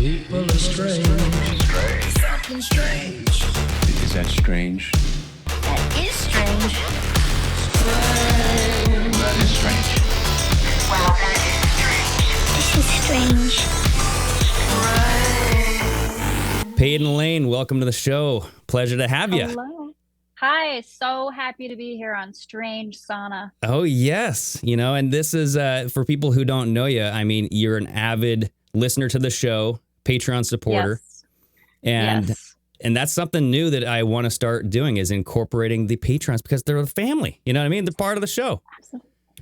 People are strange. Strange. Fucking strange. Is that strange? That is strange. Strange. That is strange. Wow, that is strange. This is strange. Paydin Layne, welcome to the show. Pleasure to have you. Hello. Hi, so happy to be here on Strange Sauna. Oh, yes. You know, and this is, for people who don't know you, I mean, you're an avid listener to the show, Patreon supporter. Yes. And that's something new that I want to start doing is incorporating the patrons because they're a family. You know what I mean? They're part of the show.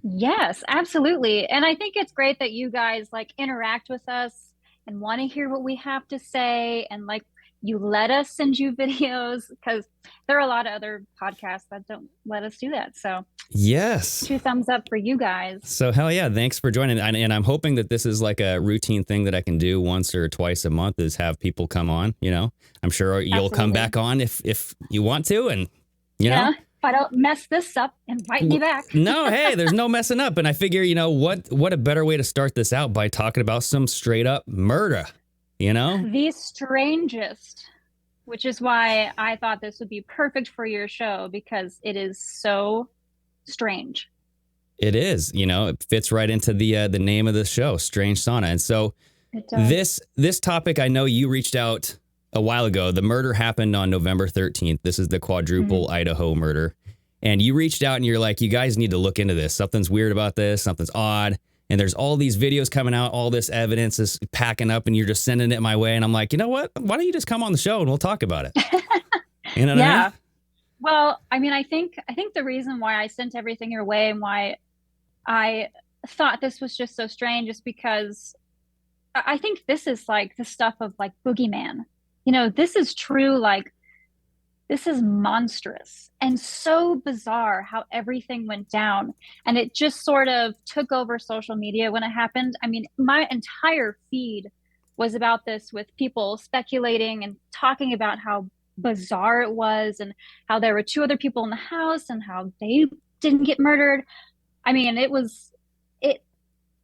Yes, absolutely. And I think it's great that you guys like interact with us and want to hear what we have to say. And like you let us send you videos because there are a lot of other podcasts that don't let us do that. So yes, 2 thumbs up for you guys. So hell yeah, thanks for joining. And I'm hoping that this is like a routine thing that I can do once or twice a month is have people come on, you know. I'm sure you'll come back on if you want to. And, you know. If I don't mess this up, invite me back. No, hey, there's no messing up. And I figure, you know, what a better way to start this out by talking about some straight up murder, you know? The strangest, which is why I thought this would be perfect for your show because it is so strange. It is, you know, it fits right into the name of the show, Strange Sauna. And so this topic, I know you reached out a while ago. The murder happened on November 13th. This is the quadruple Idaho murder. And you reached out and you're like, you guys need to look into this. Something's weird about this. Something's odd. And there's all these videos coming out. All this evidence is packing up and you're just sending it my way. And I'm like, you know what? Why don't you just come on the show and we'll talk about it? You know what I mean? Well, I mean, I think the reason why I sent everything your way and why I thought this was just so strange is because I think this is like the stuff of like boogeyman. You know, this is true, like, this is monstrous and so bizarre how everything went down. And it just sort of took over social media when it happened. I mean, my entire feed was about this with people speculating and talking about how bizarre it was and how there were 2 other people in the house and how they didn't get murdered. I mean, it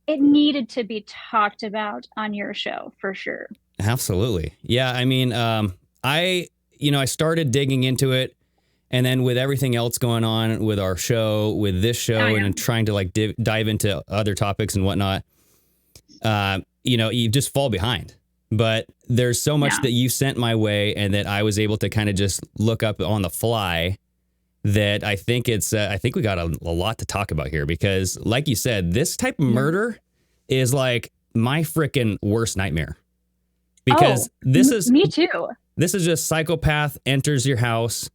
needed to be talked about on your show for sure. Absolutely. Yeah. I mean, I started digging into it and then with everything else going on with our show, with this show and trying to like dive into other topics and whatnot, you just fall behind. But there's so much that you sent my way and that I was able to kind of just look up on the fly that I think I think we got a lot to talk about here because like you said, this type of murder is like my freaking worst nightmare. Because me too. This is just psychopath enters your house,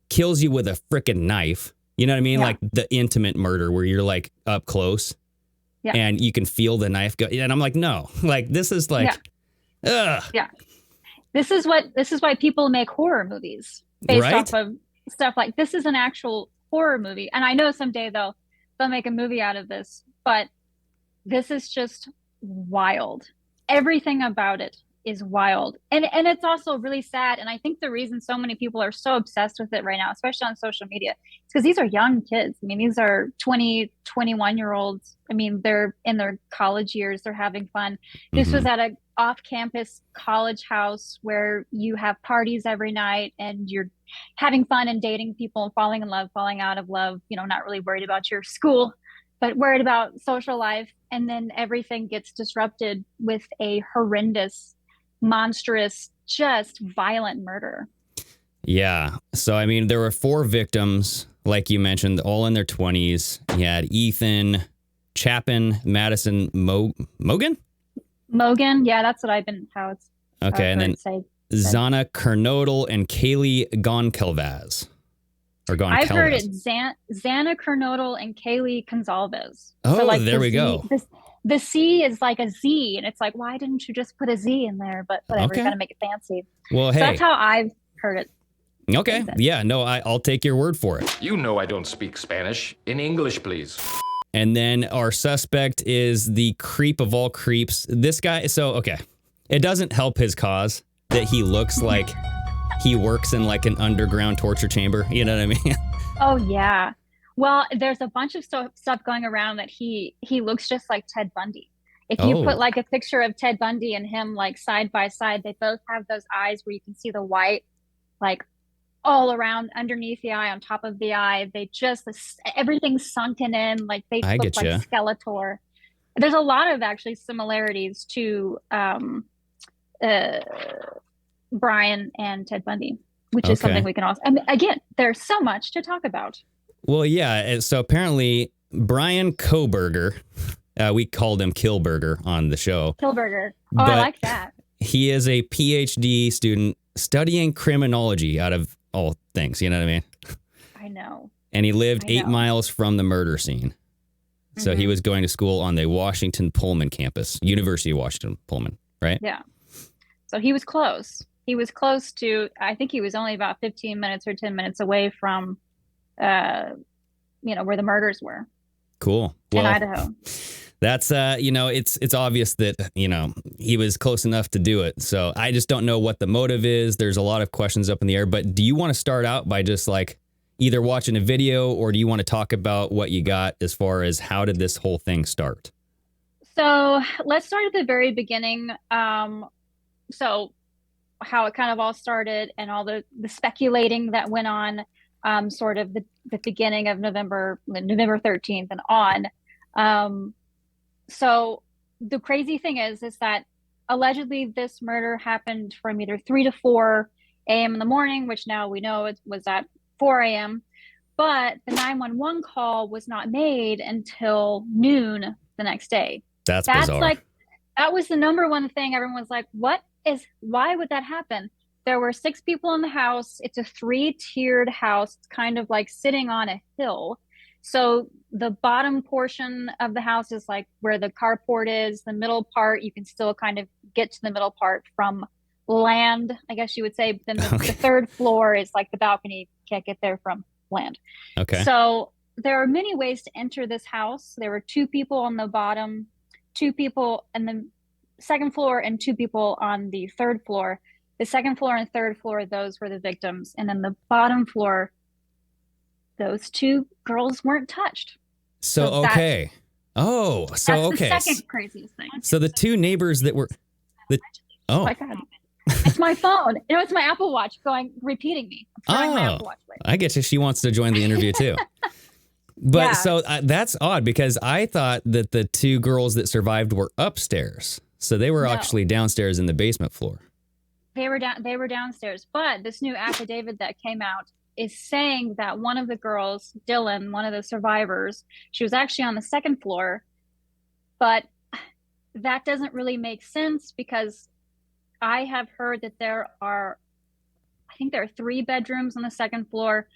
kills you with a freaking knife. You know what I mean? Yeah. Like the intimate murder where you're like up close and you can feel the knife go. And I'm like, no, like this is like, ugh. Yeah. This is why people make horror movies based off of stuff like this is an actual horror movie. And I know someday they'll make a movie out of this, but this is just wild. Everything about it is wild. And it's also really sad. And I think the reason so many people are so obsessed with it right now, especially on social media, is because these are young kids. I mean, these are 20, 21-year-olds. I mean, they're in their college years. They're having fun. This was at a off-campus college house where you have parties every night and you're having fun and dating people and falling in love, falling out of love, you know, not really worried about your school, but worried about social life. And then everything gets disrupted with a horrendous, monstrous, just violent murder. Yeah. So, I mean, there were 4 victims, like you mentioned, all in their 20s. You had Ethan, Chapin, Madison, Mogan? Mogan. Yeah, that's what how it's. Okay. And then Zana Kernodle and Kaylee Goncalves. I've heard it Zana Kernodle and Kaylee Gonzalez. Oh, so like there we go. The C is like a Z, and it's like, why didn't you just put a Z in there? But whatever, you gotta make it fancy. Well, so that's how I've heard it. Okay, yeah, no, I'll take your word for it. You know I don't speak Spanish. In English, please. And then our suspect is the creep of all creeps. This guy, so, okay, it doesn't help his cause that he looks like he works in like an underground torture chamber. You know what I mean? Oh, yeah. Well, there's a bunch of stuff going around that he looks just like Ted Bundy. If you put like a picture of Ted Bundy and him like side by side, they both have those eyes where you can see the white like all around underneath the eye, on top of the eye. They just, everything's sunken in, like they look like Skeletor. There's a lot of actually similarities to Bryan and Ted Bundy, which is something we can also, I mean, again, there's so much to talk about. Well, yeah. So apparently Bryan Kohberger, we called him Killburger on the show. Killburger. Oh, I like that. He is a PhD student studying criminology, out of all things. You know what I mean? I know. And he lived 8 miles from the murder scene. So he was going to school on the Washington Pullman campus, University of Washington Pullman, right? Yeah. So he was close. He was close to, I think he was only about 15 minutes or 10 minutes away from, where the murders were. Cool. Well, in Idaho. That's, it's obvious that, he was close enough to do it. So I just don't know what the motive is. There's a lot of questions up in the air. But do you want to start out by just like either watching a video, or do you want to talk about what you got as far as how did this whole thing start? So let's start at the very beginning. So how it kind of all started and all the speculating that went on, sort of the beginning of November 13th and on. So the crazy thing is that allegedly this murder happened from either 3 to 4 a.m. in the morning, which now we know it was at 4 a.m. But the 911 call was not made until noon the next day. That's bizarre. That was the number one thing. Everyone was like, why would that happen? There were 6 people in the house. It's a 3-tiered house. It's kind of like sitting on a hill. So the bottom portion of the house is like where the carport is. The middle part, you can still kind of get to the middle part from land, I guess you would say. Then the third floor is like the balcony. Can't get there from land. Okay. So there are many ways to enter this house. There were 2 people on the bottom, 2 people in the second floor, and 2 people on the third floor. The second floor and third floor, those were the victims. And then the bottom floor, those 2 girls weren't touched. So okay. That's the second craziest thing. So the 2 neighbors that were Oh my God. It's my phone. It's my Apple Watch repeating me. I'm my Apple Watch later. I get you. She wants to join the interview too. But so that's odd, because I thought that the 2 girls that survived were upstairs. So they were actually downstairs in the basement floor. They were downstairs. But this new affidavit that came out is saying that one of the girls, Dylan, one of the survivors, she was actually on the second floor. But that doesn't really make sense, because I have heard that there are 3 bedrooms on the second floor,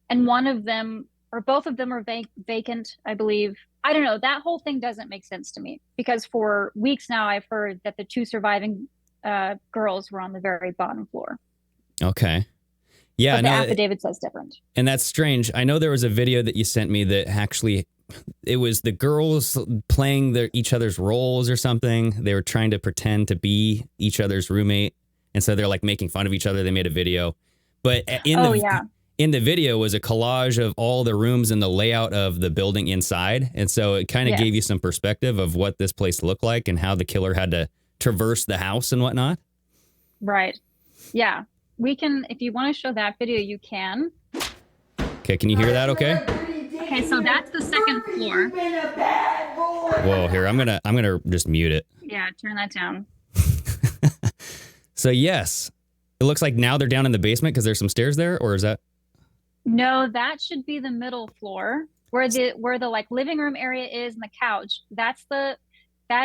and one of them or both of them are vacant, I believe. I don't know. That whole thing doesn't make sense to me, because for weeks now I've heard that the 2 surviving girls were on the very bottom floor. Okay. Yeah. But the affidavit says different. And that's strange. I know there was a video that you sent me that actually, it was the girls playing each other's roles or something. They were trying to pretend to be each other's roommate. And so they're like making fun of each other. They made a video. But in the video was a collage of all the rooms and the layout of the building inside. And so it kind of gave you some perspective of what this place looked like and how the killer had to traverse the house and whatnot. Right. Yeah. We can, if you want to show that video, you can. Okay. Can you hear that okay? Okay. So that's the second floor. Whoa, here, I'm gonna just mute it. Yeah. Turn that down. So yes, it looks like now they're down in the basement because there's some stairs there, or is that? No, that should be the middle floor where the like living room area is and the couch. That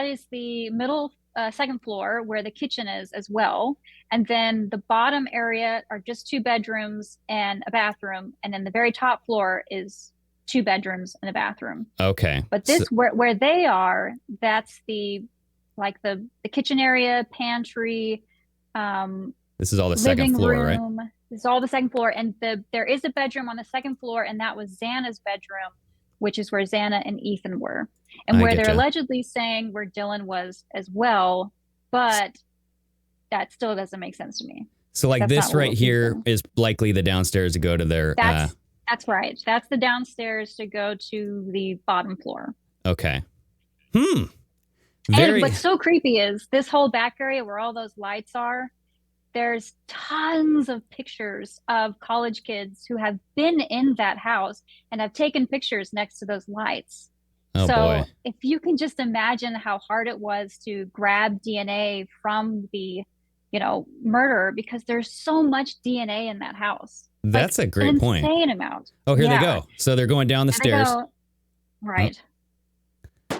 is the middle second floor where the kitchen is as well. And then the bottom area are just 2 bedrooms and a bathroom. And then the very top floor is 2 bedrooms and a bathroom. Okay. But this where they are, that's the kitchen area, pantry. This is all the second floor, room. Right? This is all the second floor, and there is a bedroom on the second floor, and that was Xana's bedroom, which is where Xana and Ethan were, and where they're allegedly saying where Dylan was as well. But that still doesn't make sense to me. So like this right here is likely the downstairs to go to their. That's right. That's the downstairs to go to the bottom floor. Okay. And what's so creepy is this whole back area where all those lights are, there's tons of pictures of college kids who have been in that house and have taken pictures next to those lights. Oh, so boy. if you can just imagine how hard it was to grab DNA from the, murder, because there's so much DNA in that house. That's a great point. Insane amount. Oh, here they go. So they're going down the stairs. Right.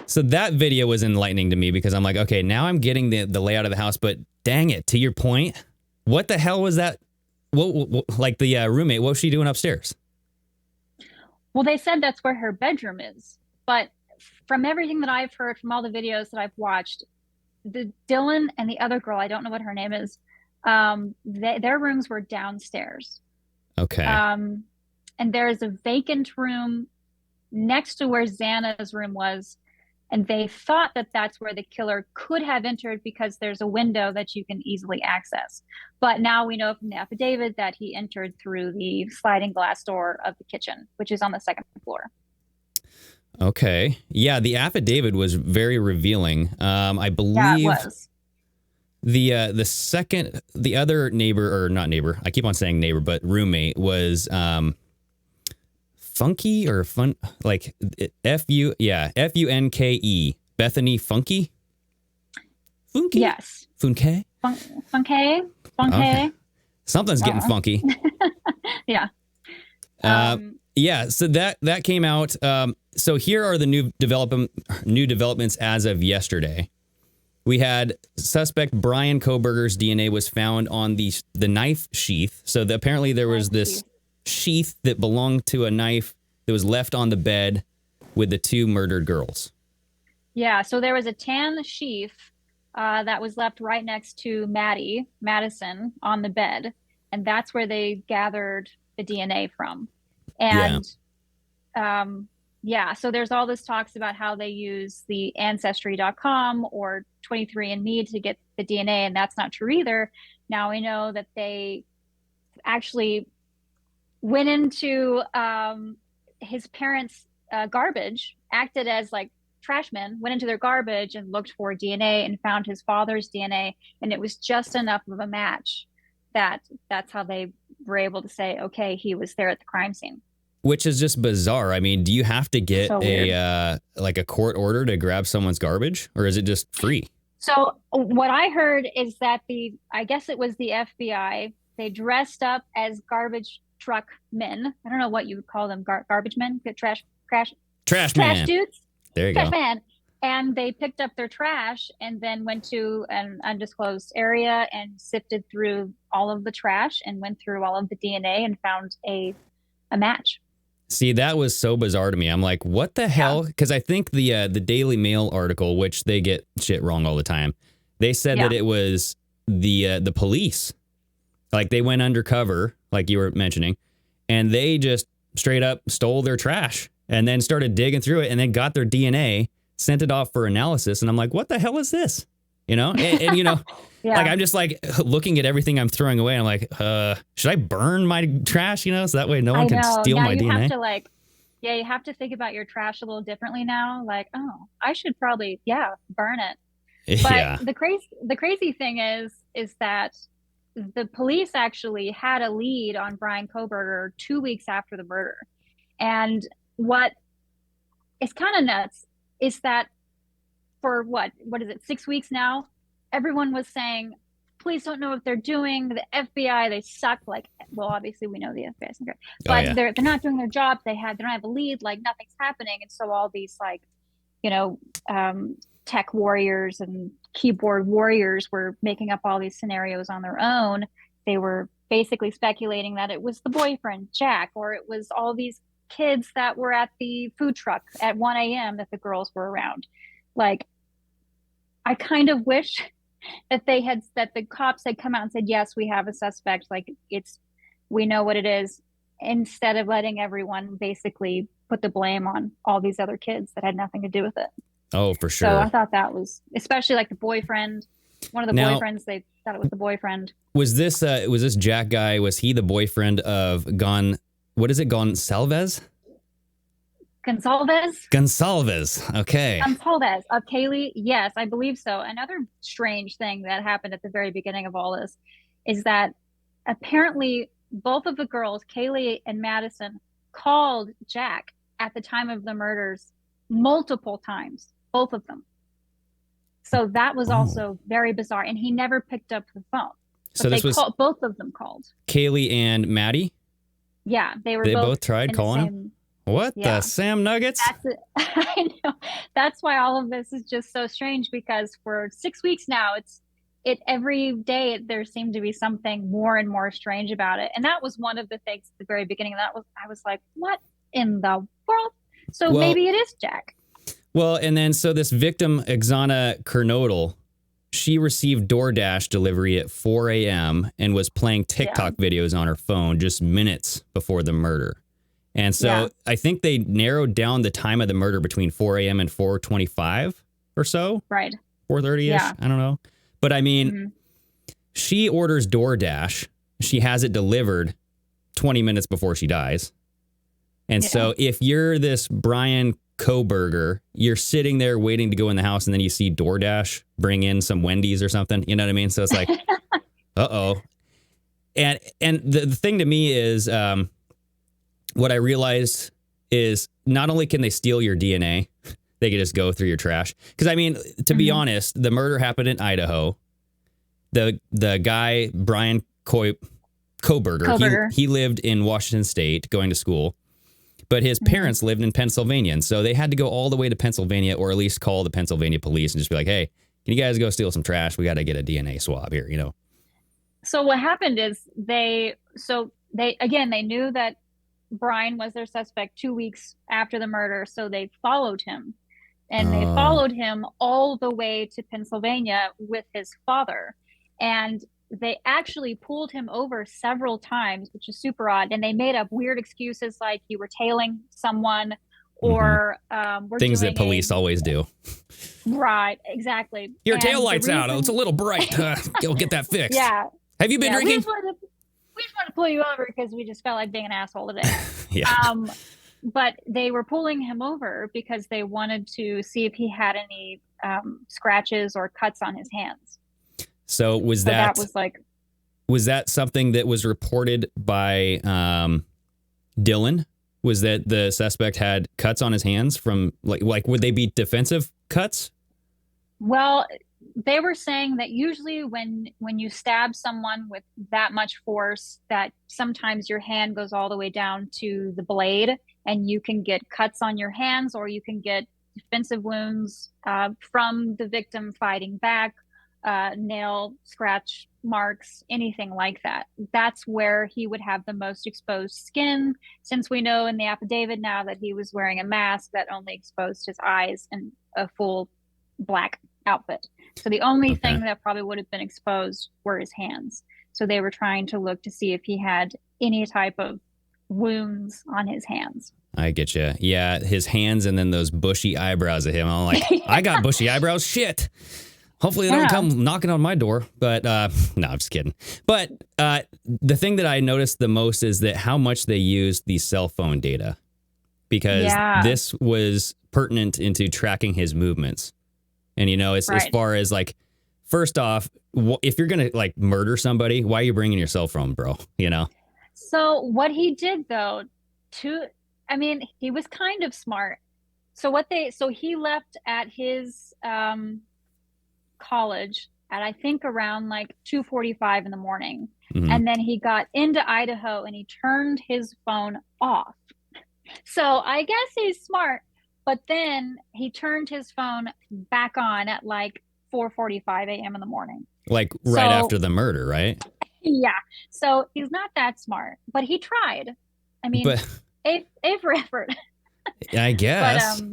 So that video was enlightening to me because I'm like, okay, now I'm getting the layout of the house, but dang it, to your point, what the hell was that? What like the roommate, what was she doing upstairs? Well, they said that's where her bedroom is, but from everything that I've heard from all the videos that I've watched, the Dylan and the other girl, I don't know what her name is, their rooms were downstairs. Okay. And there's a vacant room next to where Xana's room was. And they thought that that's where the killer could have entered because there's a window that you can easily access. But now we know from the affidavit that he entered through the sliding glass door of the kitchen, which is on the second floor. Okay. Yeah, the affidavit was very revealing. I believe it was. The other neighbor, or not neighbor, I keep on saying neighbor, but roommate was Funky or Fun, like Funke, Bethany Funky? Funky? Yes. Funke? Funke? Okay. Something's getting funky. Yeah. Yeah, so that came out. So here are the new developments as of yesterday. We had suspect Bryan Kohberger's DNA was found on the knife sheath. So apparently there was this sheath that belonged to a knife that was left on the bed with the two murdered girls. Yeah, so there was a tan sheath that was left right next to Madison on the bed, and that's where they gathered the DNA from. And so there's all this talks about how they use the ancestry.com or 23andMe to get the DNA, and that's not true either. Now we know that they actually went into his parents' garbage, acted as like trashmen, went into their garbage and looked for DNA and found his father's DNA, and it was just enough of a match that's how they were able to say, okay, he was there at the crime scene. Which is just bizarre. I mean, do you have to get So a court order to grab someone's garbage, or is it just free? So what I heard is that I guess it was the FBI. They dressed up as garbage truck men. I don't know what you would call them, garbage men, trash man. dudes. There you trash go. man. And they picked up their trash and then went to an undisclosed area and sifted through all of the trash and went through all of the DNA and found a match. See, that was so bizarre to me. I'm like, what the hell? Because I think the Daily Mail article, which they get shit wrong all the time, they said that it was the police. Like they went undercover, like you were mentioning, and they just straight up stole their trash and then started digging through it and then got their DNA, sent it off for analysis. And I'm like, what the hell is this? You know, and you know, like I'm just like looking at everything I'm throwing away. And I'm like, should I burn my trash? You know, so that way no one can steal my DNA. Have to you have to think about your trash a little differently now. Like, oh, I should probably burn it. But the crazy thing is that the police actually had a lead on Bryan Kohberger 2 weeks after the murder. And what is kind of nuts is that for what is it, 6 weeks now, everyone was saying, police don't know what they're doing. The FBI, they suck. Like, well, obviously we know the FBI is great, but they're not doing their job. They don't have a lead. Like nothing's happening. And so all these tech warriors and keyboard warriors were making up all these scenarios on their own. They were basically speculating that it was the boyfriend, Jack, or it was all these kids that were at the food truck at 1 a.m. that the girls were around. Like, I kind of wish that the cops had come out and said, yes, we have a suspect. Like we know what it is, instead of letting everyone basically put the blame on all these other kids that had nothing to do with it. Oh, for sure. So I thought that was, especially like the boyfriend, one of the boyfriends, they thought it was the boyfriend. Was this Jack guy, was he the boyfriend of Gonsalves? Gonsalves. Okay. Gonsalves of Kaylee. Yes, I believe so. Another strange thing that happened at the very beginning of all this is that apparently both of the girls, Kaylee and Madison, called Jack at the time of the murders multiple times, both of them. So that was also very bizarre, and he never picked up the phone. So this was both of them called. Kaylee and Maddie? Yeah, they both tried calling him? What the Sam Nuggets? I know. That's why all of this is just so strange, because for 6 weeks now, every day there seemed to be something more and more strange about it. And that was one of the things at the very beginning. I was like, what in the world? So maybe it is Jack. Well, and then so this victim, Oksana Kernodle, she received DoorDash delivery at 4 a.m. and was playing TikTok videos on her phone just minutes before the murder. And so I think they narrowed down the time of the murder between 4 a.m. and 4:25 or so. Right. 4:30-ish. Yeah. I don't know. But I mean, she orders DoorDash. She has it delivered 20 minutes before she dies. And so if you're this Bryan Kohberger, you're sitting there waiting to go in the house, and then you see DoorDash bring in some Wendy's or something. You know what I mean? So it's like, uh-oh. And the thing to me is, what I realized is not only can they steal your DNA, they can just go through your trash. Because, I mean, to be honest, the murder happened in Idaho. The guy, Bryan Kohberger, he lived in Washington State going to school. But his parents lived in Pennsylvania, and so they had to go all the way to Pennsylvania, or at least call the Pennsylvania police and just be like, hey, can you guys go steal some trash? We got to get a DNA swab here, you know? So what happened is they knew that Bryan was their suspect 2 weeks after the murder, so they followed him. And they followed him all the way to Pennsylvania with his father. And they actually pulled him over several times, which is super odd. And they made up weird excuses like you were tailing someone or things that police always do. Right, exactly. Your taillight's out. It's a little bright. Go get that fixed. Yeah. Have you been drinking? We just want to pull you over because we just felt like being an asshole today. Yeah. But they were pulling him over because they wanted to see if he had any scratches or cuts on his hands. So was that something that was reported by Dylan? Was that the suspect had cuts on his hands from like would they be defensive cuts? Well, they were saying that usually when you stab someone with that much force, that sometimes your hand goes all the way down to the blade, and you can get cuts on your hands, or you can get defensive wounds from the victim fighting back, nail scratch marks, anything like that. That's where he would have the most exposed skin, since we know in the affidavit now that he was wearing a mask that only exposed his eyes and a full black outfit. So the only thing that probably would have been exposed were his hands. So they were trying to look to see if he had any type of wounds on his hands. I get you. Yeah, his hands and then those bushy eyebrows of him. I'm like, I got bushy eyebrows. Shit. Hopefully they don't come knocking on my door. But no, I'm just kidding. But the thing that I noticed the most is that how much they used the cell phone data, because this was pertinent into tracking his movements. And, you know, as far as like, first off, if you're going to like murder somebody, why are you bringing your cell phone, bro? You know? So what he did, though, he was kind of smart. So he left at his college at, I think, around like 2:45 in the morning. And then he got into Idaho and he turned his phone off. So I guess he's smart. But then he turned his phone back on at like 4:45 a.m. in the morning. Like right after the murder, right? Yeah. So he's not that smart, but he tried. I mean, A for effort. I guess. But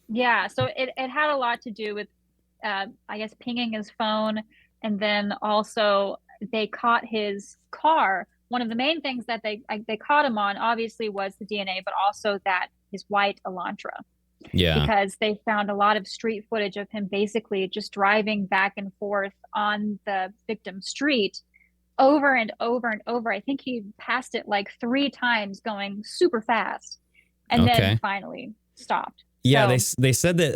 yeah, so it had a lot to do with, I guess, pinging his phone. And then also they caught his car. One of the main things that they caught him on, obviously, was the DNA, but also that his white Elantra. Yeah. Because they found a lot of street footage of him basically just driving back and forth on the victim's street over and over and over. I think he passed it like 3 times going super fast. And then finally stopped. Yeah, So, they said that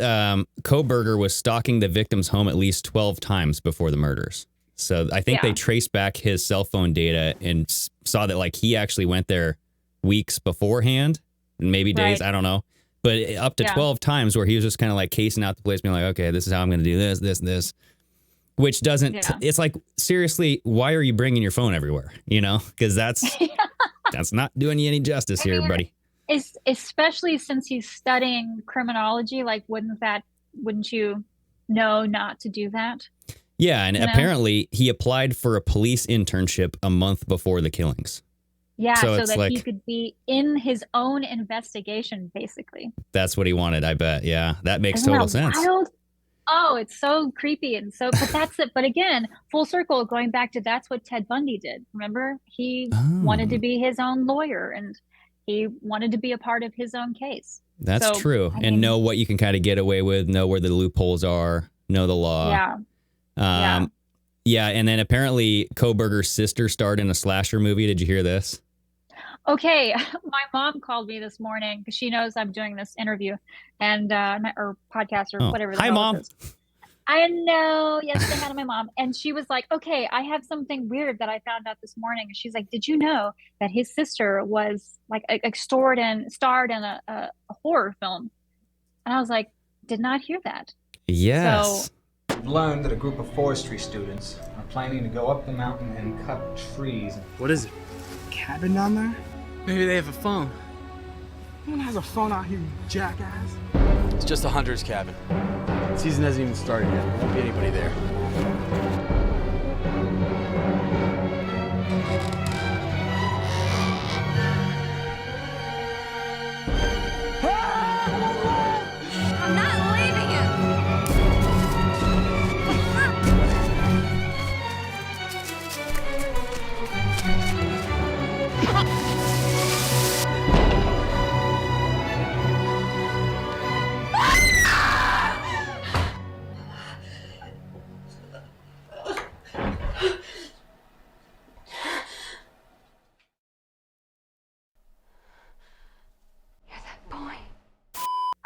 Kohberger was stalking the victim's home at least 12 times before the murders. So I think they traced back his cell phone data and saw that like he actually went there weeks beforehand, maybe days, I don't know. But up to 12 times where he was just kind of like casing out the place, being like, okay, this is how I'm going to do this. Which doesn't, it's like, seriously, why are you bringing your phone everywhere? You know, because that's not doing you any justice here, buddy. Especially since he's studying criminology, like wouldn't you know not to do that? Yeah, and apparently he applied for a police internship a month before the killings. Yeah, so that like, he could be in his own investigation, basically. That's what he wanted, I bet. Yeah, that makes total sense. Wild? Oh, it's so creepy and so. But that's it. But again, full circle, going back to that's what Ted Bundy did. Remember, he wanted to be his own lawyer and he wanted to be a part of his own case. That's true. And know what you can kind of get away with, know where the loopholes are, know the law. Yeah. Yeah, and then apparently Kohberger's sister starred in a slasher movie. Did you hear this? Okay, my mom called me this morning because she knows I'm doing this interview and or podcast or whatever. Hi, Mom. I know. Yes, say hi to my mom. And she was like, okay, I have something weird that I found out this morning. And she's like, did you know that his sister was like starred in a horror film? And I was like, did not hear that. Yes. So, I've learned that a group of forestry students are planning to go up the mountain and cut trees. What is it? Cabin down there? Maybe they have a phone. No one has a phone out here, you jackass. It's just a hunter's cabin. Season hasn't even started yet. There won't be anybody there. I'm not leaving him.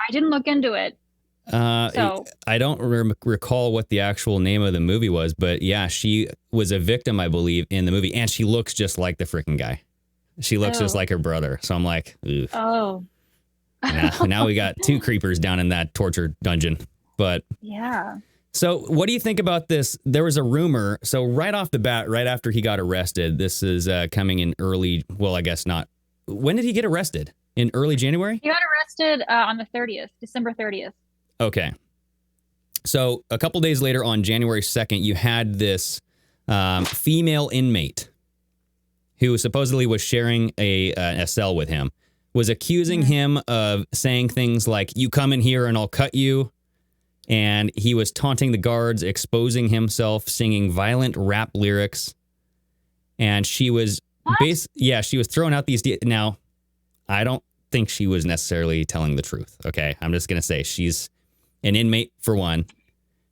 I didn't look into it. I don't recall what the actual name of the movie was, but yeah, she was a victim, I believe, in the movie, and she looks just like the freaking guy. She looks just like her brother. So I'm like, ooh. Oh. Now we got two creepers down in that torture dungeon. But yeah. So what do you think about this? There was a rumor. So right off the bat, right after he got arrested, this is coming in early. Well, I guess not. When did he get arrested? In early January? He got arrested on the 30th, December 30th. Okay. So a couple days later on January 2nd, you had this female inmate who supposedly was sharing a cell with him, was accusing him of saying things like, you come in here and I'll cut you. And he was taunting the guards, exposing himself, singing violent rap lyrics. And she was she was throwing out these. Now, I don't think she was necessarily telling the truth. Okay, I'm just going to say she's an inmate for one.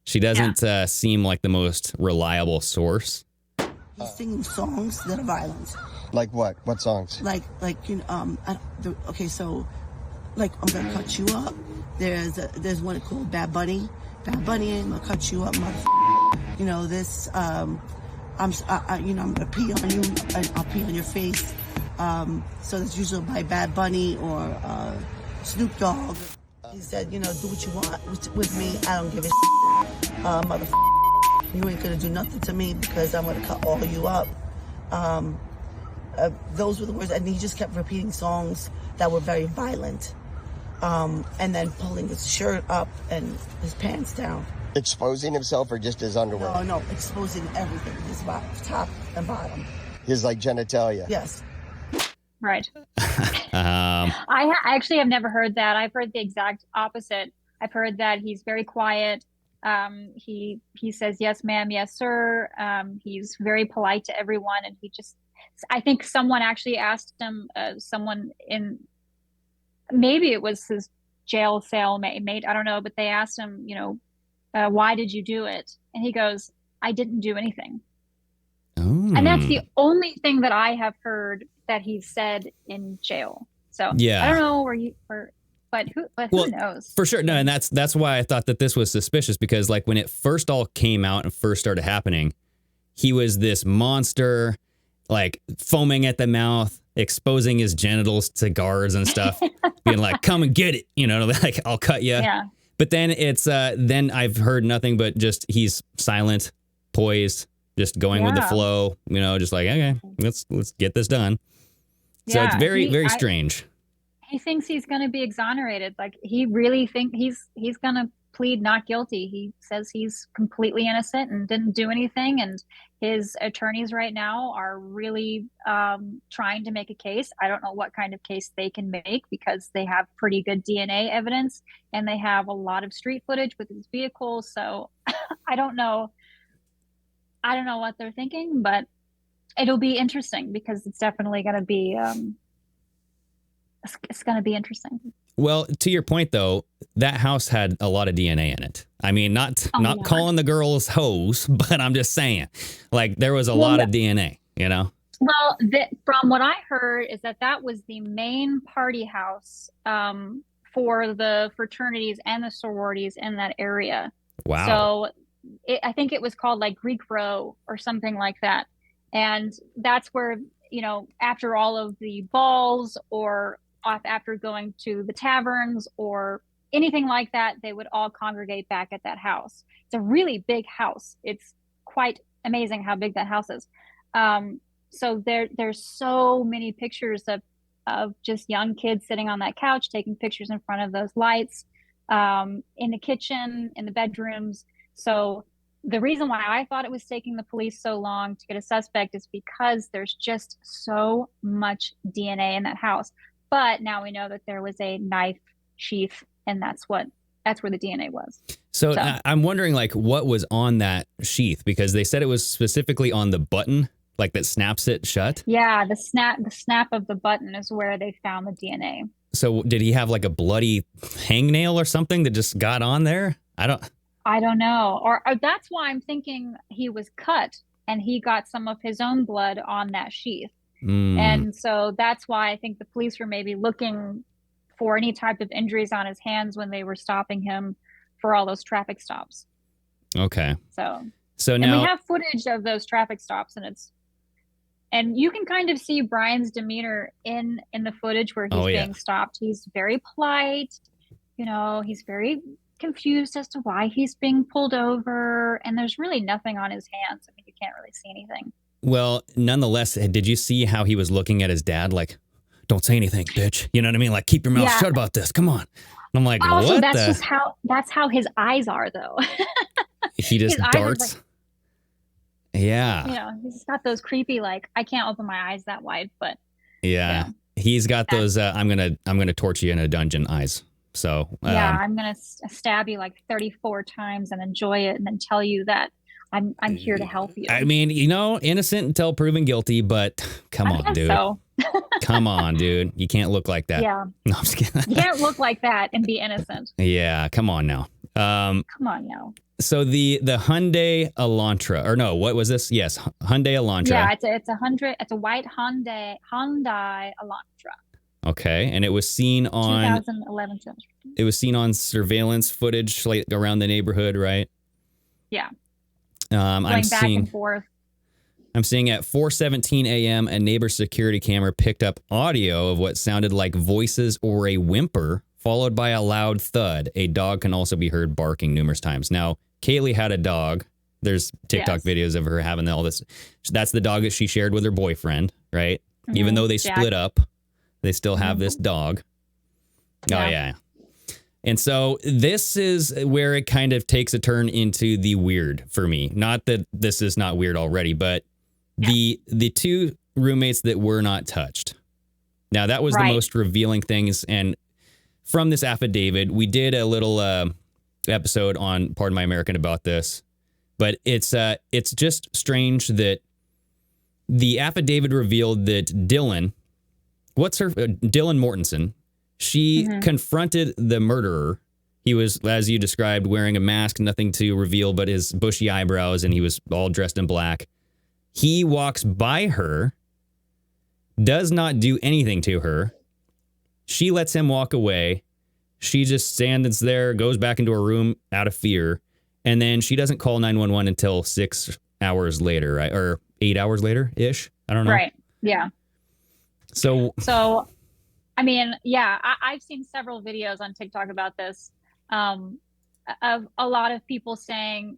She doesn't seem like the most reliable source. He's singing songs that are violent. Like what? What songs? Like you know, okay, so like I'm gonna cut you up. There's one called Bad Bunny. Bad Bunny, I'm gonna cut you up, motherfucker. You know this. I'm gonna pee on you and I'll pee on your face. So that's usually by Bad Bunny or Snoop Dogg. He said, you know, do what you want with me. I don't give a motherfucker. You ain't gonna do nothing to me because I'm gonna cut all of you up. Those were the words, and he just kept repeating songs that were very violent. And then pulling his shirt up and his pants down. Exposing himself or just his underwear? No, exposing everything, his top and bottom. His like genitalia? Yes. Right. I actually have never heard that. I've heard the exact opposite. I've heard that he's very quiet. He says, yes, ma'am, yes, sir. He's very polite to everyone. And I think someone actually asked him, someone in, maybe it was his jail cell mate, I don't know, but they asked him, you know, why did you do it? And he goes, I didn't do anything. Oh. And that's the only thing that I have heard that he said in jail. So yeah. I don't know where But who knows? For sure. No, and that's why I thought that this was suspicious, because like when it first all came out and first started happening, he was this monster, like foaming at the mouth, exposing his genitals to guards and stuff, being like, come and get it, like I'll cut you. Yeah. But then it's then I've heard nothing but just he's silent, poised, just going with the flow, just like, okay, let's get this done. So it's very strange. He thinks he's going to be exonerated. Like he really think he's going to plead not guilty. He says he's completely innocent and didn't do anything. And his attorneys right now are really trying to make a case. I don't know what kind of case they can make because they have pretty good DNA evidence and they have a lot of street footage with his vehicle. So I don't know what they're thinking, but it'll be interesting because it's definitely going to be it's going to be interesting. Well, to your point, though, that house had a lot of DNA in it. I mean, not calling the girls hoes, but I'm just saying, like, there was a lot of DNA, Well, from what I heard is that was the main party house for the fraternities and the sororities in that area. Wow. So I think it was called like Greek Row or something like that. And that's where, after all of the balls or after going to the taverns or anything like that, they would all congregate back at that house. It's a really big house. It's quite amazing how big that house is. So there's so many pictures of just young kids sitting on that couch, taking pictures in front of those lights, in the kitchen, in the bedrooms. So the reason why I thought it was taking the police so long to get a suspect is because there's just so much DNA in that house. But now we know that there was a knife sheath, and that's where the DNA was. So I'm wondering, like, what was on that sheath? Because they said it was specifically on the button, like that snaps it shut. Yeah, the snap of the button is where they found the DNA. So did he have like a bloody hangnail or something that just got on there? I don't know. Or that's why I'm thinking he was cut and he got some of his own blood on that sheath. And so that's why I think the police were maybe looking for any type of injuries on his hands when they were stopping him for all those traffic stops. Okay. So now and we have footage of those traffic stops, and you can kind of see Bryan's demeanor in the footage where he's being stopped. He's very polite. He's very confused as to why he's being pulled over, and there's really nothing on his hands. I mean, you can't really see anything. Well, nonetheless, did you see how he was looking at his dad? Like, don't say anything, bitch. You know what I mean? Like, keep your mouth shut about this. Come on. And I'm like, what? That's how his eyes are, though. He just darts. Yeah. He's got those creepy, like, I can't open my eyes that wide, but yeah. He's got those I'm gonna torture you in a dungeon eyes. So I'm gonna stab you like 34 times and enjoy it, and then tell you that I'm here to help you. I mean, innocent until proven guilty, but come on, dude. So. Come on, dude. You can't look like that. Yeah. No, I'm just kidding. You can't look like that and be innocent. Yeah, come on now. Come on now. So the Hyundai Elantra, or no, what was this? Yes, Hyundai Elantra. Yeah, it's a white Hyundai Elantra. Okay, and it was seen on 2011. It was seen on surveillance footage like around the neighborhood, right? Yeah. I'm back and forth. I'm seeing at 4:17 a.m. a neighbor's security camera picked up audio of what sounded like voices or a whimper, followed by a loud thud. A dog can also be heard barking numerous times. Now, Kaylee had a dog. There's TikTok videos of her having all this. That's the dog that she shared with her boyfriend, right? Mm-hmm. Even though they split up, they still have this dog. Yeah. Oh, yeah. And so this is where it kind of takes a turn into the weird for me. Not that this is not weird already, but the two roommates that were not touched. Now, that was the most revealing things. And from this affidavit, we did a little episode on Pardon My American about this. But it's just strange that the affidavit revealed that Dylan Mortensen, she confronted the murderer. He was, as you described, wearing a mask, nothing to reveal but his bushy eyebrows, and he was all dressed in black. He walks by her, does not do anything to her. She lets him walk away. she just stands there, goes back into her room out of fear, and then she doesn't call 911 until 6 hours later, right? Or 8 hours later ish. I don't know. Right. Yeah. So I mean, yeah, I've seen several videos on TikTok about this, of a lot of people saying,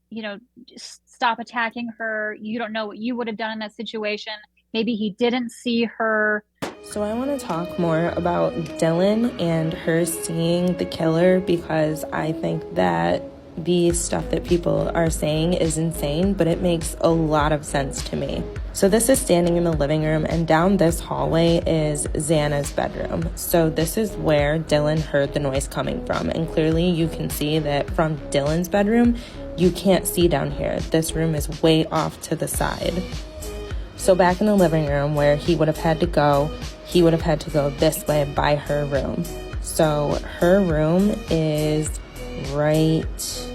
you know, just stop attacking her. You don't know what you would have done in that situation. Maybe he didn't see her. So I want to talk more about Dylan and her seeing the killer, because I think that the stuff that people are saying is insane, but it makes a lot of sense to me. So this is standing in the living room, and down this hallway is Xana's bedroom. So this is where Dylan heard the noise coming from, and clearly you can see that from Dylan's bedroom, you can't see down here. This room is way off to the side. So back in the living room where he would have had to go this way by her room. So her room is right,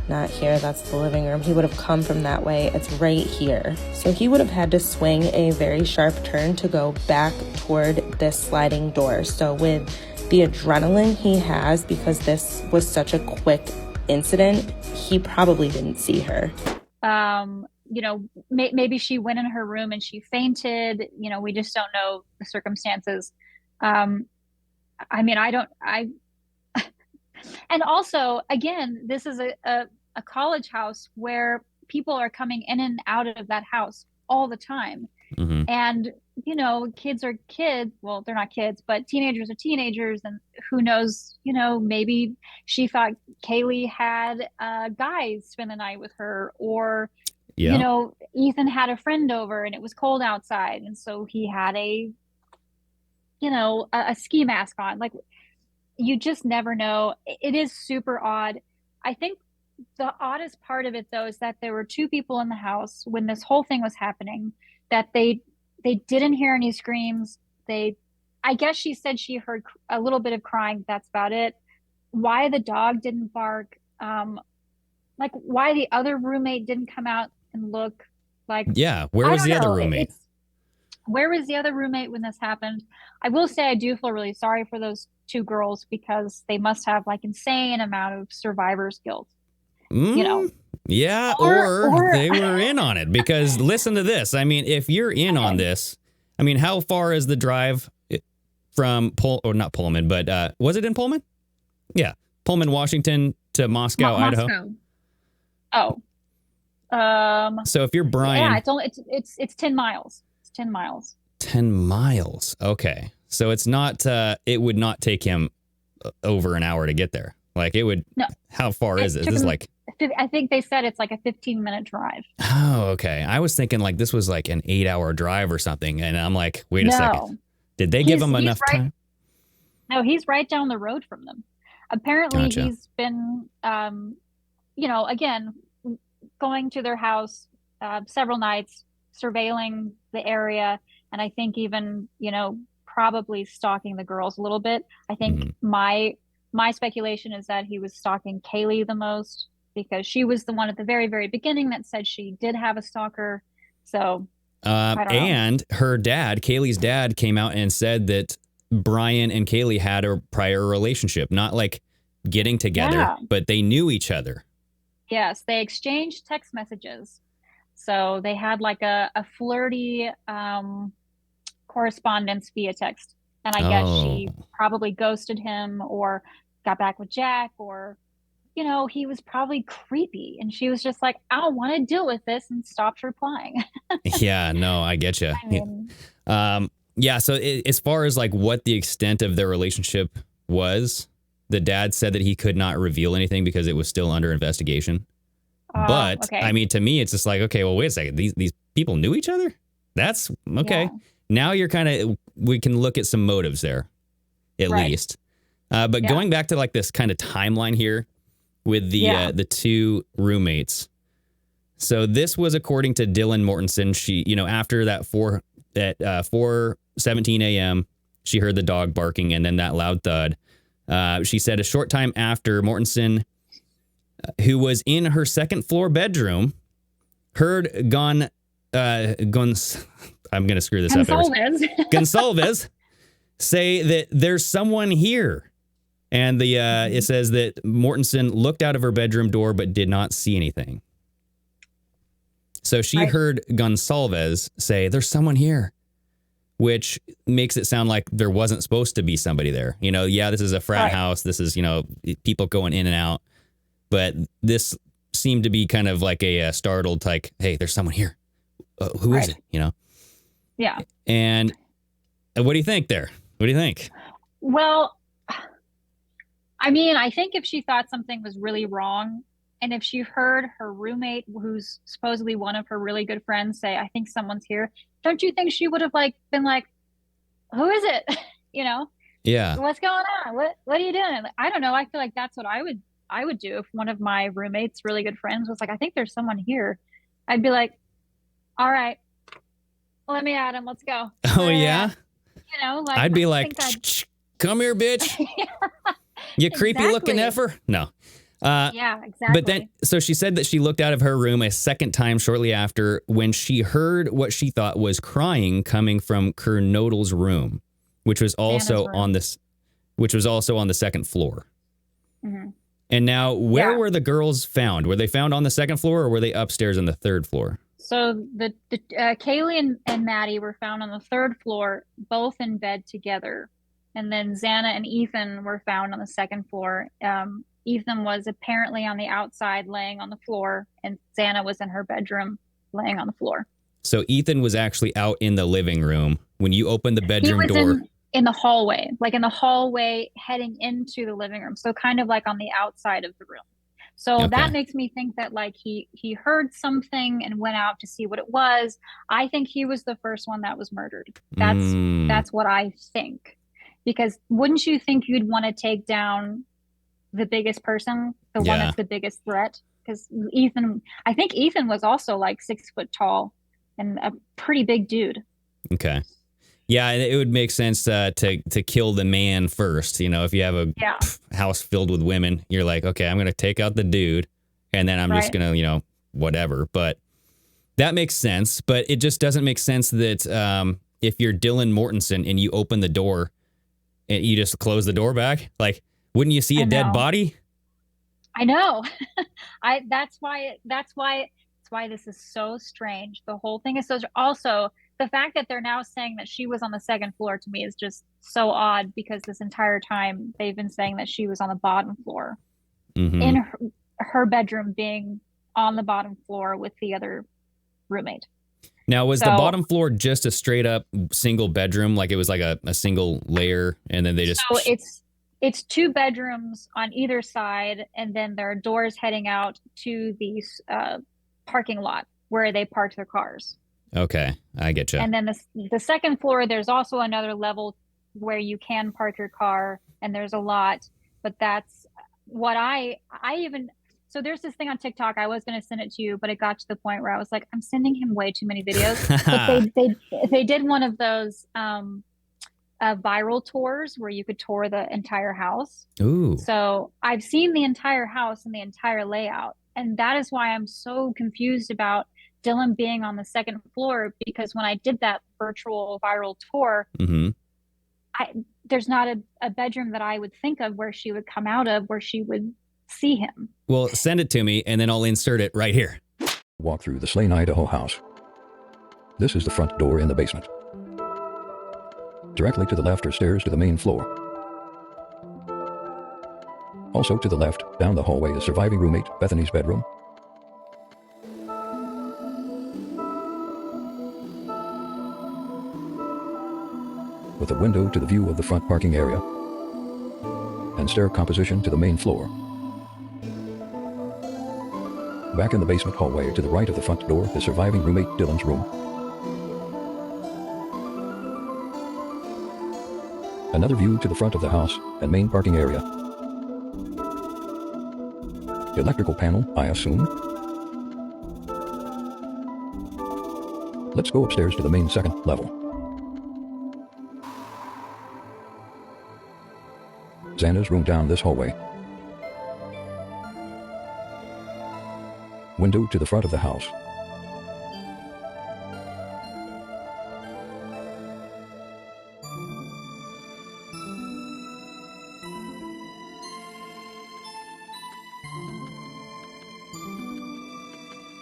not here, that's the living room. He would have come from that way. It's right here. So he would have had to swing a very sharp turn to go back toward this sliding door. So with the adrenaline he has, because this was such a quick incident, he probably didn't see her. You know, maybe she went in her room and she fainted. You know, we just don't know the circumstances. I mean, and also, again, this is a college house where people are coming in and out of that house all the time. Mm-hmm. And, you know, kids are kids. Well, they're not kids, but teenagers are teenagers. And who knows, you know, maybe she thought Kaylee had guys spend the night with her, or, you know, Ethan had a friend over and it was cold outside. And so he had a ski mask on. Like, you just never know. It is super odd. I think the oddest part of it, though, is that there were two people in the house when this whole thing was happening, that they didn't hear any screams. I guess she said she heard a little bit of crying. That's about it. Why the dog didn't bark, like why the other roommate didn't come out and look, like, yeah, where was the other roommate? Where was the other roommate when this happened? I will say I do feel really sorry for those two girls, because they must have like insane amount of survivor's guilt. You know? Yeah, or they were in on it, because listen to this. I mean, if you're in on this, I mean, how far is the drive from not Pullman, but was it in Pullman? Yeah. Pullman, Washington to Moscow, Idaho. Oh. So if you're Bryan, yeah, it's 10 miles. It's 10 miles. 10 miles. Okay. So it's not, it would not take him over an hour to get there. Like it would, no. How far is it? This is like, I think they said it's like a 15-minute drive. Oh, okay. I was thinking like this was like an 8-hour drive or something. And I'm like, wait a second. Did they give him enough time? No, he's right down the road from them. Apparently he's been, you know, again, going to their house several nights, surveilling the area. And I think even, you know, probably stalking the girls a little bit. I think my speculation is that he was stalking Kaylee the most, because she was the one at the very, very beginning that said she did have a stalker. So, and her dad, Kaylee's dad, came out and said that Bryan and Kaylee had a prior relationship, not like getting together, but they knew each other. Yes, they exchanged text messages. So they had like a flirty correspondence via text. And I guess she probably ghosted him or got back with Jack, or, you know, he was probably creepy. And she was just like, I don't want to deal with this, and stopped replying. Yeah, no, I get you. I mean, yeah, so as far as like what the extent of their relationship was, the dad said that he could not reveal anything because it was still under investigation. But okay. I mean, to me, it's just like, okay, well, wait a second. These people knew each other? That's okay. Yeah. Now you're kind of, we can look at some motives there, at least. But going back to like this kind of timeline here with the two roommates. So this was according to Dylan Mortensen. She, you know, after that 4:17 a.m., she heard the dog barking and then that loud thud. She said a short time after, Mortensen, who was in her second floor bedroom, heard I'm going to screw this up. Gonsalves say that there's someone here. And it says that Mortensen looked out of her bedroom door but did not see anything. So she heard Gonsalves say, "There's someone here," which makes it sound like there wasn't supposed to be somebody there. You know, yeah, this is a frat house. This is, you know, people going in and out. But this seemed to be kind of like a startled, like, "Hey, there's someone here. Who is it?" You know? Yeah. And what do you think there? What do you think? Well, I mean, I think if she thought something was really wrong, and if she heard her roommate, who's supposedly one of her really good friends, say, "I think someone's here," don't you think she would have been like, "Who is it?" You know? Yeah. "What's going on? What are you doing?" I don't know. I feel like that's what I would do if one of my roommates, really good friends, was like, "I think there's someone here." I'd be like, "All right, let me at him. Let's go." Oh, yeah? You know, like, I'd be like, "Come here, bitch. You creepy looking effer." No. Yeah, exactly. But then, so she said that she looked out of her room a second time shortly after when she heard what she thought was crying coming from Kernodle's room, which was also on the second floor. Mm-hmm. And now, where were the girls found? Were they found on the second floor, or were they upstairs on the third floor? So the Kaylee and Maddie were found on the third floor, both in bed together. And then Xana and Ethan were found on the second floor. Ethan was apparently on the outside laying on the floor, and Xana was in her bedroom laying on the floor. So Ethan was actually out in the living room when you opened the bedroom door. He was in the hallway, like in the hallway heading into the living room. So kind of like on the outside of the room. So that makes me think that like he heard something and went out to see what it was. I think he was the first one that was murdered. That's what I think. Because wouldn't you think you'd want to take down the biggest person, the one that's the biggest threat? Because I think Ethan was also like 6 foot tall and a pretty big dude. Okay. Yeah, it would make sense to kill the man first. You know, if you have a house filled with women, you're like, okay, I'm going to take out the dude, and then I'm just going to, you know, whatever. But that makes sense. But it just doesn't make sense that if you're Dylan Mortensen and you open the door and you just close the door back, like, wouldn't you see a dead body? I know. That's why this is so strange. The whole thing is so. Also, the fact that they're now saying that she was on the second floor to me is just so odd, because this entire time they've been saying that she was on the bottom floor, in her bedroom, being on the bottom floor with the other roommate. Now, was the bottom floor just a straight up single bedroom? Like it was like a single layer, and then they just... So it's 2 bedrooms on either side, and then there are doors heading out to the parking lot where they parked their cars. Okay, I get you. And then the second floor, there's also another level where you can park your car, and there's a lot. But that's what I even... So there's this thing on TikTok. I was going to send it to you, but it got to the point where I was like, I'm sending him way too many videos. But they did one of those viral tours where you could tour the entire house. Ooh. So I've seen the entire house and the entire layout. And that is why I'm so confused about Dylan being on the second floor, because when I did that virtual viral tour, there's not a bedroom that I would think of where she would come out of where she would see him. Well, send it to me and then I'll insert it right here. Walk through the Layne, Idaho house. This is the front door in the basement. Directly to the left are stairs to the main floor. Also to the left, down the hallway, is surviving roommate Bethany's bedroom. With a window to the view of the front parking area and stair composition to the main floor. Back in the basement hallway to the right of the front door is surviving roommate Dylan's room. Another view to the front of the house and main parking area. Electrical panel, I assume. Let's go upstairs to the main second level. Xana's room down this hallway. Window to the front of the house.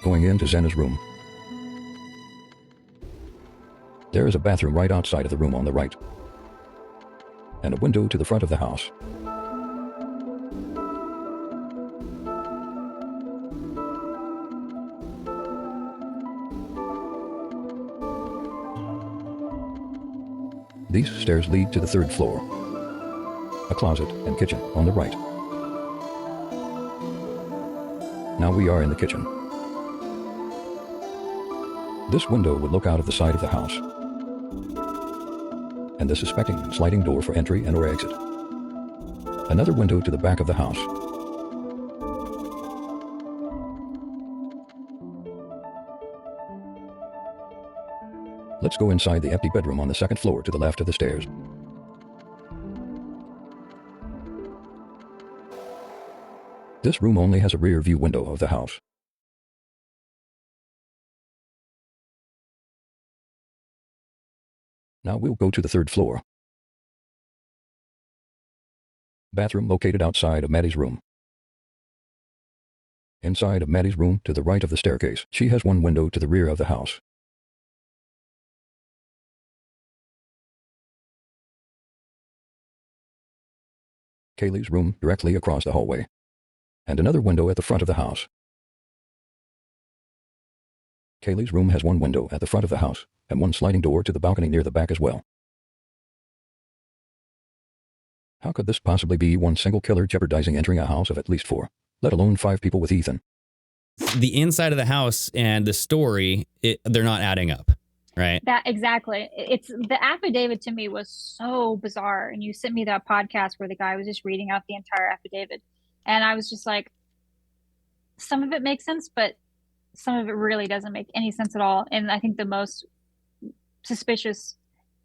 Going into Zena's room. There is a bathroom right outside of the room on the right, and a window to the front of the house. These stairs lead to the third floor, a closet and kitchen on the right. Now we are in the kitchen. This window would look out of the side of the house, and the suspecting sliding door for entry and or exit. Another window to the back of the house. Let's go inside the empty bedroom on the second floor to the left of the stairs. This room only has a rear view window of the house. Now we'll go to the third floor. Bathroom located outside of Maddie's room. Inside of Maddie's room to the right of the staircase, she has one window to the rear of the house. Kaylee's room directly across the hallway, and another window at the front of the house. Kaylee's room has one window at the front of the house, and one sliding door to the balcony near the back as well. How could this possibly be one single killer jeopardizing entering a house of at least 4, let alone 5 people with Ethan? The inside of the house and the story, they're not adding up, right? That exactly. It's the affidavit to me was so bizarre. And you sent me that podcast where the guy was just reading out the entire affidavit. And I was just like, some of it makes sense, but some of it really doesn't make any sense at all. And I think the most suspicious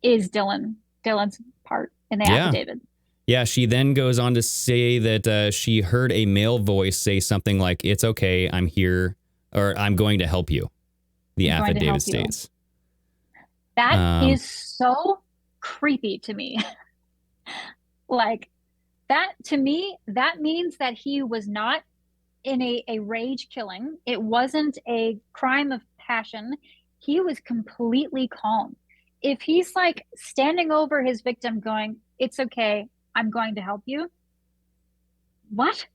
is Dylan's part in the affidavit. Yeah, she then goes on to say that she heard a male voice say something like, "It's okay, I'm here," or "I'm going to help you," the affidavit states. That is so creepy to me. Like, that, to me, that means that he was not in a rage killing. It wasn't a crime of passion. He was completely calm. If he's like standing over his victim going, "It's okay, I'm going to help you." What?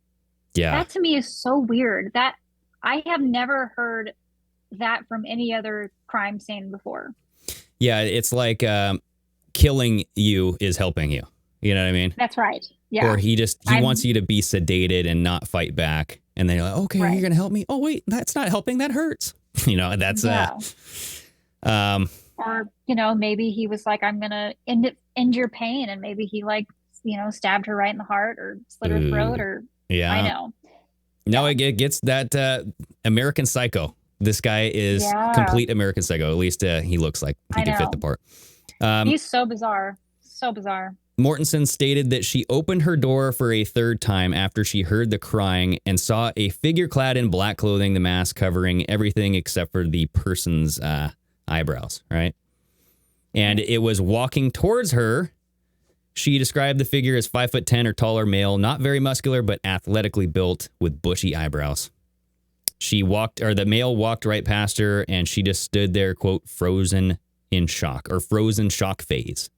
Yeah. That to me is so weird. That I have never heard that from any other crime scene before. Yeah, it's like killing you is helping you. You know what I mean? That's right. Yeah. Or he wants you to be sedated and not fight back. And then you're like, "Okay, you're going to help me? Oh, wait, that's not helping. That hurts." You know, that's or, you know, maybe he was like, "I'm going to end your pain." And maybe he like, you know, stabbed her right in the heart or slit her throat or I know. No, it gets that American Psycho. This guy is complete American Psycho. At least he looks like he can fit the part. He's so bizarre. So bizarre. Mortensen stated that she opened her door for a third time after she heard the crying and saw a figure clad in black clothing, the mask covering everything except for the person's eyebrows, right? And it was walking towards her. She described the figure as 5'10" or taller male, not very muscular, but athletically built with bushy eyebrows. The male walked right past her, and she just stood there, quote, frozen in shock, or frozen shock phase,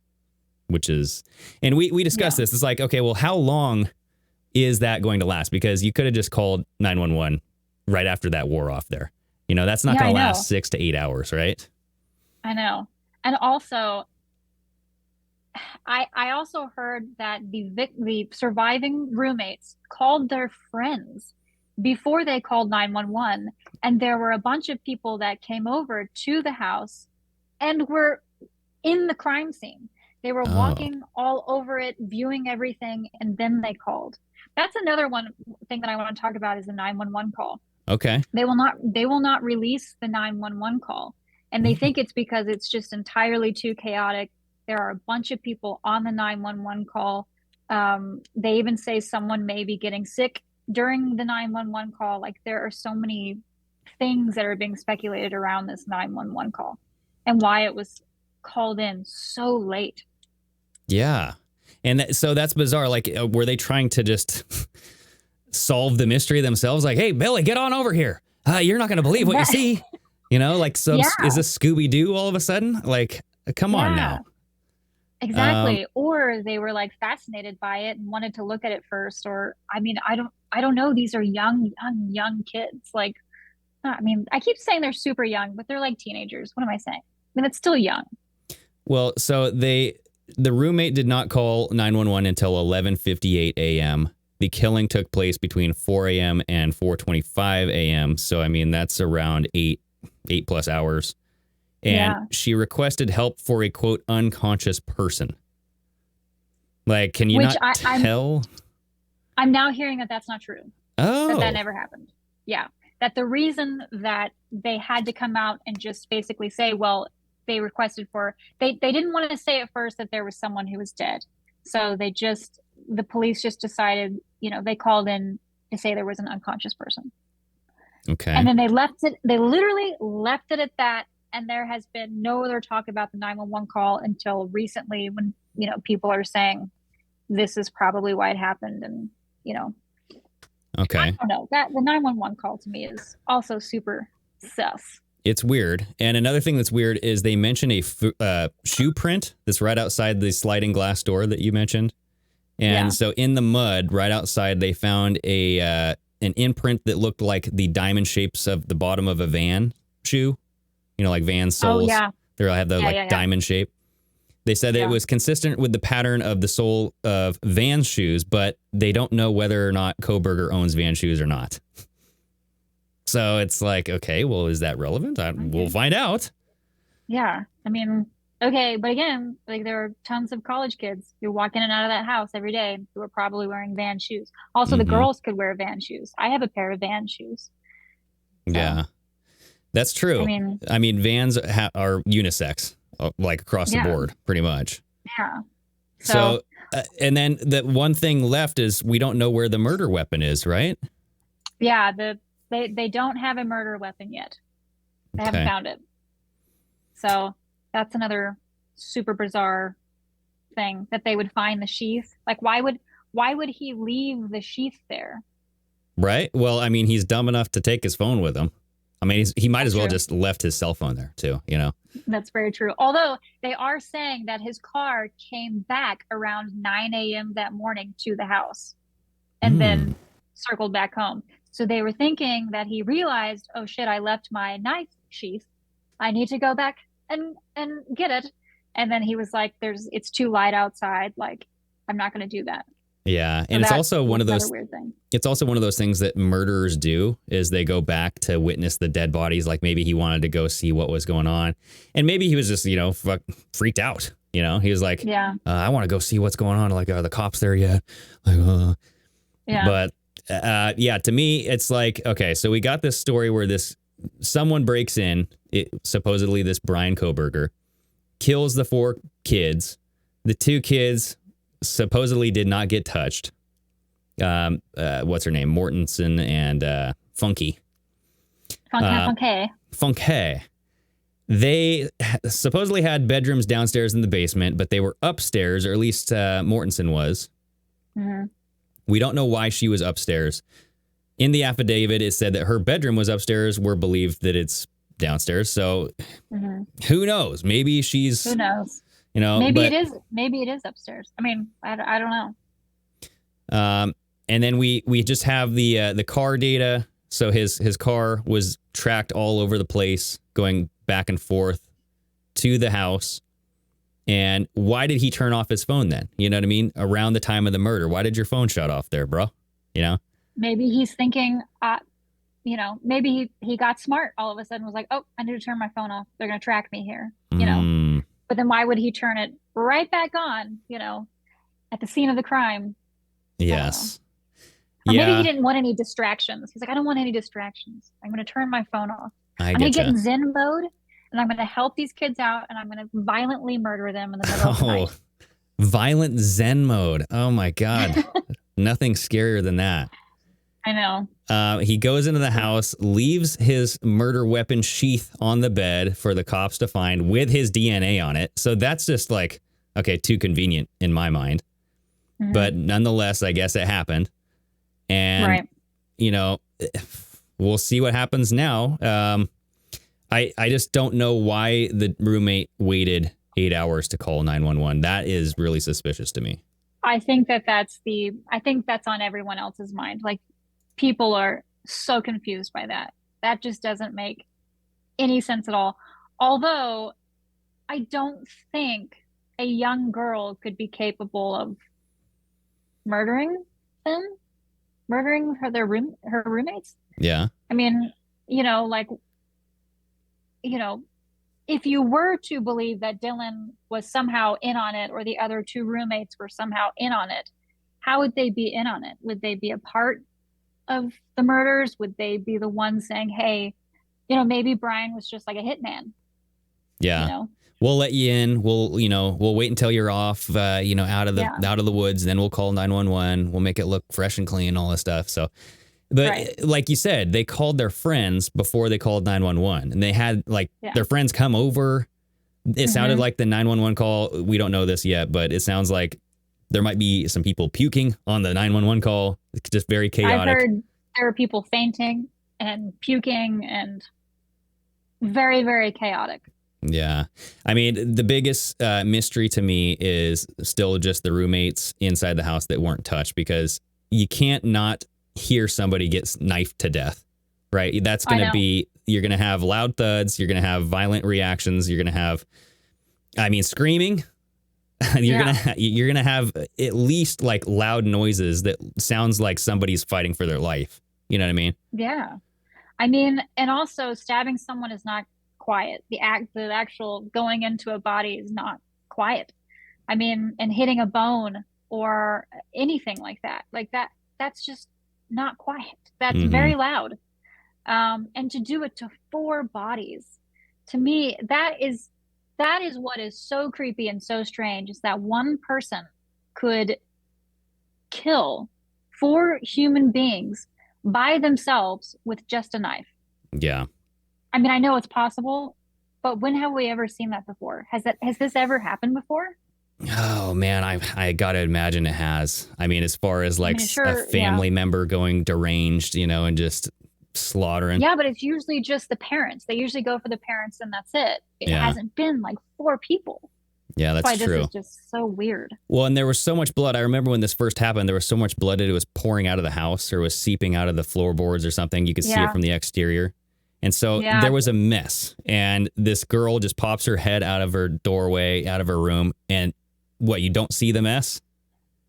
which is, and we discussed this. It's like, okay, well, how long is that going to last? Because you could have just called 911 right after that wore off there. You know, that's not going to last 6 to 8 hours, right? I know. And also, I also heard that the surviving roommates called their friends before they called 911, and there were a bunch of people that came over to the house and were in the crime scene. They were walking all over it, viewing everything, and then they called. That's another thing that I want to talk about is the 911 call. Okay. They will not release the 911 call, and they think it's because it's just entirely too chaotic. There are a bunch of people on the 911 call. They even say someone may be getting sick during the 911 call. Like, there are so many things that are being speculated around this 911 call and why it was called in so late. Yeah. And so that's bizarre. Like, were they trying to just solve the mystery themselves? Like, "Hey, Billy, get on over here. You're not going to believe what you see. You know, like Yeah. is this Scooby-Doo all of a sudden? Like, come on now. Exactly. Or they were like fascinated by it and wanted to look at it first. Or, I mean, I don't know. These are young kids. Like, I mean, I keep saying they're super young, but they're like teenagers. What am I saying? I mean, it's still young. Well, so the roommate did not call 911 until 11:58 a.m. The killing took place between 4 a.m. and 4:25 a.m. So, I mean, that's around 8 plus hours. And she requested help for a, quote, unconscious person. Like, can you not tell? I'm now hearing that that's not true. Oh. That never happened. Yeah. That the reason that they had to come out and just basically say, well, they requested for, they didn't want to say at first that there was someone who was dead. So the police just decided, you know, they called in to say there was an unconscious person. Okay. And then they literally left it at that. And there has been no other talk about the 911 call until recently when, you know, people are saying this is probably why it happened. And, you know, okay. I don't know. That the 911 call to me is also super sus. It's weird. And another thing that's weird is they mention a shoe print that's right outside the sliding glass door that you mentioned. And so in the mud right outside, they found an imprint that looked like the diamond shapes of the bottom of a Van shoe. You know, like Van soles. Oh, yeah. They have the diamond shape. They said that it was consistent with the pattern of the sole of Van shoes, but they don't know whether or not Kohberger owns Van shoes or not. So it's like, okay, well, is that relevant? We'll find out. Yeah. I mean, okay. But again, like there are tons of college kids who walk in and out of that house every day who are probably wearing Van shoes. Also, the girls could wear Van shoes. I have a pair of Van shoes. So. Yeah. That's true. I mean, Vans are unisex, like across the board, pretty much. Yeah. So and then the one thing left is we don't know where the murder weapon is, right? Yeah. They don't have a murder weapon yet. They haven't found it. So that's another super bizarre thing that they would find the sheath. Like, why would he leave the sheath there? Right. Well, I mean, he's dumb enough to take his phone with him. I mean, he might as well just left his cell phone there, too, you know? That's very true. Although they are saying that his car came back around 9 a.m. that morning to the house and then circled back home. So they were thinking that he realized, oh, shit, I left my knife sheath. I need to go back and get it. And then he was like, it's too light outside. Like, I'm not going to do that. Yeah, and it's also one of those. Weird thing. It's also one of those things that murderers do is they go back to witness the dead bodies. Like maybe he wanted to go see what was going on, and maybe he was just freaked out. You know, he was like, I want to go see what's going on. Like, are the cops there yet? Like, But to me, it's like, okay, so we got this story where someone breaks in, supposedly this Bryan Kohberger, kills the 4 kids. The 2 kids supposedly did not get touched. What's her name? Mortensen and Funky. Funky. They supposedly had bedrooms downstairs in the basement, but they were upstairs, or at least Mortensen was. Mm-hmm. We don't know why she was upstairs. In the affidavit, it said that her bedroom was upstairs. We're believed that it's downstairs. So who knows? Maybe she's... Who knows? You know, maybe it is upstairs. I mean, I don't know. And then we just have the car data. So his car was tracked all over the place, going back and forth to the house. And why did he turn off his phone then? You know what I mean? Around the time of the murder, why did your phone shut off there, bro? You know? Maybe he's thinking, maybe he got smart all of a sudden, was like, oh, I need to turn my phone off. They're going to track me here, you know? But then why would he turn it right back on, you know, at the scene of the crime? Yes. Or maybe he didn't want any distractions. He's like, I don't want any distractions. I'm going to turn my phone off. I'm going to get in Zen mode, and I'm going to help these kids out, and I'm going to violently murder them in the middle of the night. Violent Zen mode. Oh, my God. Nothing scarier than that. I know. He goes into the house, leaves his murder weapon sheath on the bed for the cops to find with his DNA on it. So that's just like, okay, too convenient in my mind. But nonetheless, I guess it happened. And, you know, we'll see what happens now. I just don't know why the roommate waited 8 hours to call 911. That is really suspicious to me. I think that's on everyone else's mind. Like, people are so confused by that. That just doesn't make any sense at all. Although I don't think a young girl could be capable of murdering her roommates. Yeah. I mean, if you were to believe that Dylan was somehow in on it, or the other two roommates were somehow in on it, how would they be in on it? Would they be a part of the murders? Would they be the ones saying, hey, maybe Bryan was just like a hitman? Yeah. We'll let you in. We'll wait until you're off, out of the woods. Then we'll call 911. We'll make it look fresh and clean, all this stuff. So, but like you said, they called their friends before they called 911, and they had their friends come over. It sounded like the 911 call. We don't know this yet, but it sounds like there might be some people puking on the 911 call. It's just very chaotic. I've heard there are people fainting and puking and very, very chaotic. Yeah. I mean, the biggest mystery to me is still just the roommates inside the house that weren't touched, because you can't not hear somebody get knifed to death, right? That's going to be, you're going to have loud thuds. You're going to have violent reactions. You're going to have, screaming. You're going to have at least like loud noises that sounds like somebody's fighting for their life. You know what I mean? Yeah. And also stabbing someone is not quiet. The actual going into a body is not quiet. And hitting a bone or anything like that's just not quiet. That's very loud. And to do it to 4 bodies, to me, that is what is so creepy and so strange, is that one person could kill 4 human beings by themselves with just a knife. Yeah. I know it's possible, but when have we ever seen that before? Has this ever happened before? Oh man, I gotta imagine it has. As far as a family member going deranged, and just slaughtering. Yeah, but it's usually just the parents. They usually go for the parents, and that's it. It hasn't been 4 people. Yeah, that's true. This is just so weird. Well, and there was so much blood. I remember when this first happened, there was so much blood that it was pouring out of the house, or was seeping out of the floorboards or something. You could see it from the exterior. And so there was a mess, and this girl just pops her head out of her doorway, out of her room, and what, you don't see the mess?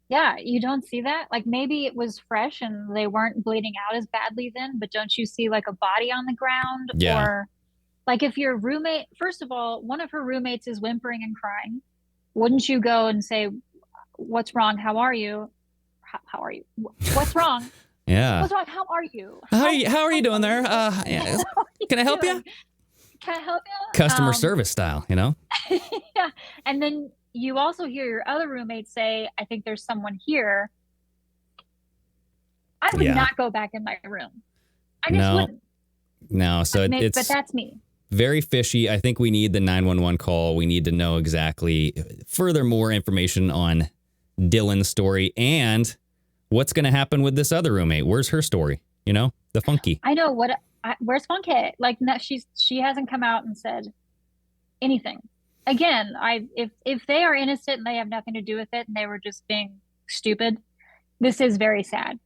Yeah, you don't see that? Maybe it was fresh and they weren't bleeding out as badly then, but don't you see a body on the ground? Yeah. Or if your roommate, first of all, one of her roommates is whimpering and crying, wouldn't you go and say, what's wrong? How are you? How are you? What's wrong? Yeah. What's wrong? How are you? How are you doing there? Can I help you? Can I help you? Customer service style, Yeah. And then you also hear your other roommate say, I think there's someone here. I would not go back in my room. I just wouldn't. No, so but that's me. Very fishy. I think we need the 911 call. We need to know exactly furthermore information on Dylan's story and what's going to happen with this other roommate. Where's her story? The Funky. I know where's Funky? She hasn't come out and said anything. Again, if they are innocent and they have nothing to do with it and they were just being stupid, this is very sad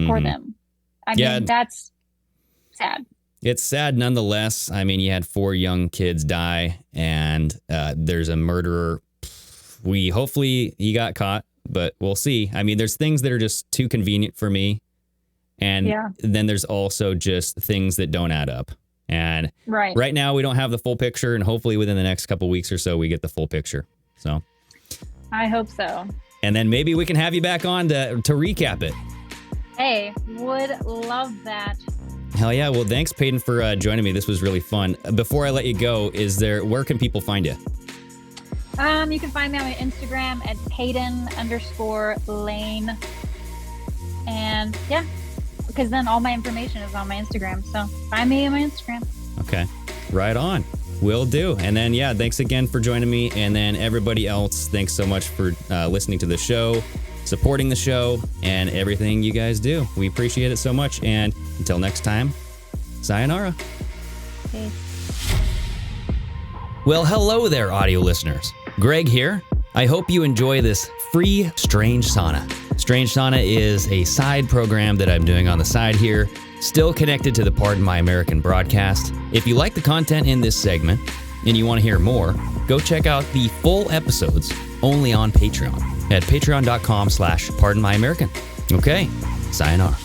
for them. That's sad. It's sad nonetheless. You had 4 young kids die, and there's a murderer. Hopefully he got caught, but we'll see. There's things that are just too convenient for me. And then there's also just things that don't add up. And right now we don't have the full picture, and hopefully within the next couple weeks or so we get the full picture. So I hope so. And then maybe we can have you back on to recap it. Hey, would love that. Hell yeah. Well, thanks, Paydin, for joining me. This was really fun. Before I let you go, where can people find you? You can find me on my Instagram at Paydin_Layne. And because then all my information is on my Instagram. So find me on my Instagram. Okay. Right on. Will do. And then, thanks again for joining me. And then everybody else, thanks so much for listening to the show, supporting the show, and everything you guys do. We appreciate it so much. And until next time, Sayonara. Peace. Well, hello there, audio listeners. Greg here. I hope you enjoy this free Strange Sauna. Strange Sauna is a side program that I'm doing on the side here, still connected to the Pardon My American broadcast. If you like the content in this segment and you want to hear more, go check out the full episodes only on Patreon at patreon.com/pardonmyamerican. Okay, sayonara.